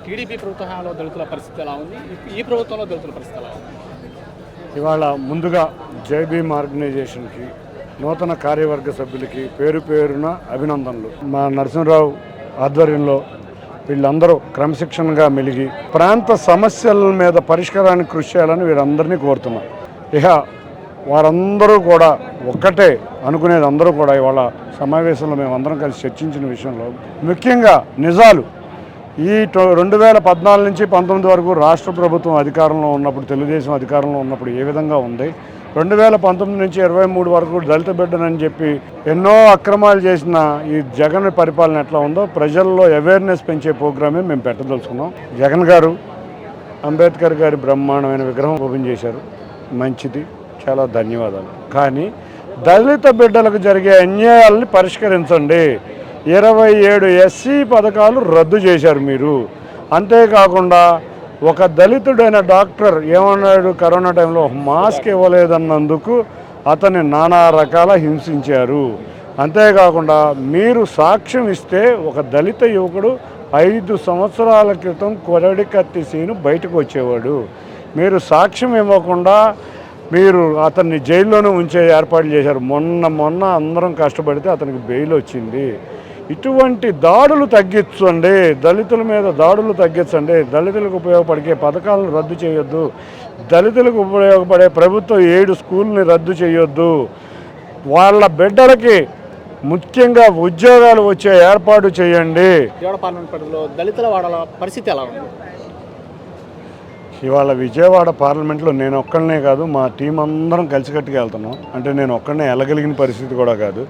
TDP ప్రభుత్వంలో దళితుల పరిస్థితి ఎలా ఉంది? ఈ ప్రభుత్వంలో దళితుల పరిస్థితి ఎలా ఉంది? ఇవాళ ముందుగా జై భీమ్ ఆర్గనైజేషన్కి నూతన కార్యవర్గ సభ్యులకి పేరు పేరున అభినందనలు. మా నరసింహరావు ఆధ్వర్యంలో వీళ్ళందరూ క్రమశిక్షణగా మెలిగి ప్రాంత సమస్యల మీద పరిష్కారానికి కృషి చేయాలని వీరందరినీ కోరుతున్నాం. ఇక వారందరూ కూడా ఒక్కటే అనుకునేది, అందరూ కూడా ఇవాళ సమావేశంలో మేమందరం కలిసి చర్చించిన విషయంలో ముఖ్యంగా నిజాలు. ఈ 2014 నుంచి 19 వరకు రాష్ట్ర ప్రభుత్వం అధికారంలో ఉన్నప్పుడు, తెలుగుదేశం అధికారంలో ఉన్నప్పుడు ఏ విధంగా ఉంది, 2019 నుంచి 23 వరకు దళిత బిడ్డనని చెప్పి ఎన్నో అక్రమాలు చేసిన ఈ జగన్ పరిపాలన ఎట్లా ఉందో ప్రజల్లో అవేర్నెస్ పెంచే ప్రోగ్రామే మేము పెట్టదలుచుకున్నాం. జగన్ గారు అంబేద్కర్ గారి బ్రహ్మాండమైన విగ్రహం ఓపెన్ చేశారు, మంచిది, చాలా ధన్యవాదాలు. కానీ దళిత బిడ్డలకు జరిగే అన్యాయాలని పరిష్కరించండి. 27 ఎస్సీ పథకాలు రద్దు చేశారు మీరు. అంతేకాకుండా ఒక దళితుడైన డాక్టర్ ఏమన్నాడు, కరోనా టైంలో మాస్క్ ఇవ్వలేదన్నందుకు అతన్ని నానా రకాల హింసించారు. అంతేకాకుండా మీరు సాక్ష్యం ఇస్తే ఒక దళిత యువకుడు 5 సంవత్సరాల క్రితం కొరడి కత్తిసీను బయటకు వచ్చేవాడు. మీరు సాక్ష్యం ఇవ్వకుండా మీరు అతన్ని జైల్లోనే ఉంచే ఏర్పాట్లు చేశారు. మొన్న అందరం కష్టపడితే అతనికి బెయిల్ వచ్చింది. ఇటువంటి దాడులు తగ్గించండి, దళితుల మీద దాడులు తగ్గించండి. దళితులకు ఉపయోగపడే పథకాలను రద్దు చేయొద్దు. దళితులకు ఉపయోగపడే ప్రభుత్వ 7 స్కూల్ని రద్దు చేయొద్దు. వాళ్ళ బిడ్డలకి ముఖ్యంగా ఉద్యోగాలు వచ్చే ఏర్పాటు చేయండి. విజయవాడ పార్లమెంట్ పరిధిలో దళితుల వాడల పరిస్థితి ఎలా ఉంది? ఇవాళ విజయవాడ పార్లమెంట్లో నేను ఒక్కడనే కాదు, మా టీం అందరం కలిసికట్టుగా వెళ్తున్నాం. అంటే నేను ఒక్కడనే వెళ్ళగలిగిన పరిస్థితి కూడా కాదు.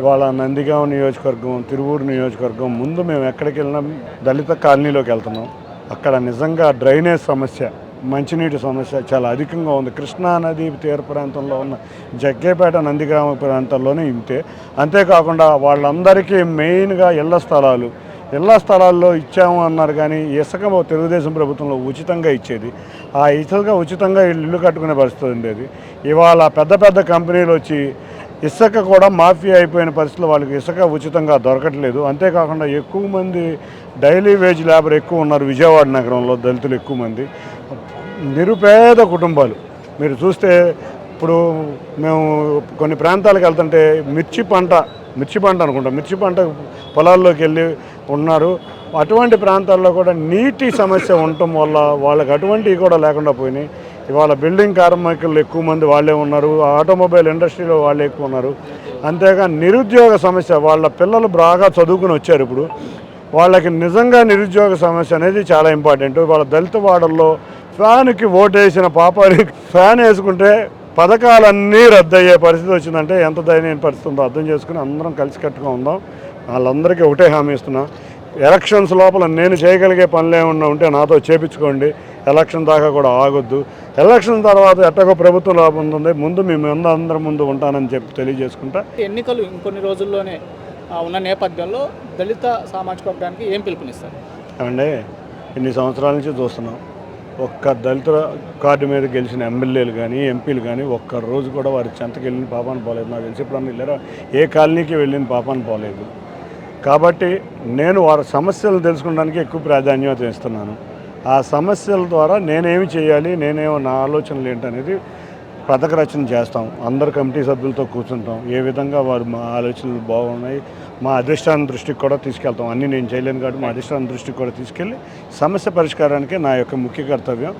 ఇవాళ నందిగామ నియోజకవర్గం, తిరువూరు నియోజకవర్గం, ముందు మేము ఎక్కడికి వెళ్ళినా దళిత కాలనీలోకి వెళ్తున్నాం. అక్కడ నిజంగా డ్రైనేజ్ సమస్య, మంచినీటి సమస్య చాలా అధికంగా ఉంది. కృష్ణా నది తీర ప్రాంతంలో ఉన్న జగ్గేపేట, నందిగామ ప్రాంతాల్లోనే ఇంతే. అంతేకాకుండా వాళ్ళందరికీ మెయిన్గా ఇళ్ల స్థలాల్లో ఇచ్చాము అన్నారు, కానీ ఇసుక తెలుగుదేశం ప్రభుత్వంలో ఉచితంగా ఇచ్చేది. ఆ ఇసుక ఉచితంగా ఇల్లు కట్టుకునే పరిస్థితి ఉండేది. ఇవాళ పెద్ద కంపెనీలు వచ్చి ఇసుక కూడా మాఫియా అయిపోయిన పరిస్థితుల్లో వాళ్ళకి ఇసుక ఉచితంగా దొరకట్లేదు. అంతేకాకుండా ఎక్కువ మంది డైలీ వేజ్ లేబర్ ఎక్కువ ఉన్నారు విజయవాడ నగరంలో, దళితులు ఎక్కువ మంది, నిరుపేద కుటుంబాలు. మీరు చూస్తే ఇప్పుడు మేము కొన్ని ప్రాంతాలకు వెళ్తుంటే మిర్చి పంట అనుకుంటా, మిర్చి పంట పొలాల్లోకి వెళ్ళి ఉన్నారు. అటువంటి ప్రాంతాల్లో కూడా నీటి సమస్య ఉండటం వల్ల వాళ్ళకి అటువంటివి కూడా లేకుండా పోయినాయి. ఇవాళ బిల్డింగ్ కార్మికులు ఎక్కువ మంది వాళ్ళే ఉన్నారు, ఆటోమొబైల్ ఇండస్ట్రీలో వాళ్ళే ఎక్కువ ఉన్నారు. అంతేగా నిరుద్యోగ సమస్య, వాళ్ళ పిల్లలు బాగా చదువుకుని వచ్చారు. ఇప్పుడు వాళ్ళకి నిజంగా నిరుద్యోగ సమస్య అనేది చాలా ఇంపార్టెంట్. వాళ్ళ దళిత వాడల్లో ఫ్యాన్కి ఓటేసిన పాపానికి ఫ్యాన్ వేసుకుంటే పథకాలన్నీ రద్దయ్యే పరిస్థితి వచ్చిందంటే ఎంత దయనీయ పరిస్థితి ఉందో అర్థం చేసుకుని అందరం కలిసికట్టుగా ఉందాం. వాళ్ళందరికీ ఒకటే హామీ ఇస్తున్నా, ఎలక్షన్స్ లోపల నేను చేయగలిగే పనులు ఏమన్నా ఉంటే నాతో చేపించుకోండి. ఎలక్షన్ దాకా కూడా ఆగొద్దు. ఎలక్షన్ తర్వాత ఎట్టగో ప్రభుత్వం లాభం ఉంది, ముందు మేము అందరం ముందు ఉంటానని చెప్పి తెలియజేసుకుంటా. ఎన్నికలు ఇంకొన్ని రోజుల్లోనే ఉన్న నేపథ్యంలో దళిత సామాజిక వర్గానికి ఏం పిలుపునిస్తారు? అంటే ఇన్ని సంవత్సరాల నుంచి చూస్తున్నాం, ఒక్క దళిత కార్డు మీద గెలిచిన ఎమ్మెల్యేలు కానీ ఎంపీలు కానీ ఒక్కరోజు కూడా వారి చెంతకి వెళ్ళిన పాపాన పోలేదు. నాకు తెలిసి ఇప్పుడు వెళ్ళారా ఏ కాలనీకి వెళ్ళిన పాపాన పోలేదు. కాబట్టి నేను వారి సమస్యలు తెలుసుకోవడానికి ఎక్కువ ప్రాధాన్యత ఇస్తున్నాను. ఆ సమస్యల ద్వారా నేనేమి చేయాలి, నా ఆలోచనలు ఏంటనేది పథక రచన చేస్తాం. అందరు కమిటీ సభ్యులతో కూర్చుంటాం, ఏ విధంగా వారు మా ఆలోచనలు బాగున్నాయి, మా అధిష్టానం దృష్టికి కూడా తీసుకెళ్తాం. అన్నీ నేను చేయలేను కాబట్టి మా అధిష్టానం దృష్టికి కూడా తీసుకెళ్ళి సమస్య పరిష్కారానికే నా యొక్క ముఖ్య కర్తవ్యం.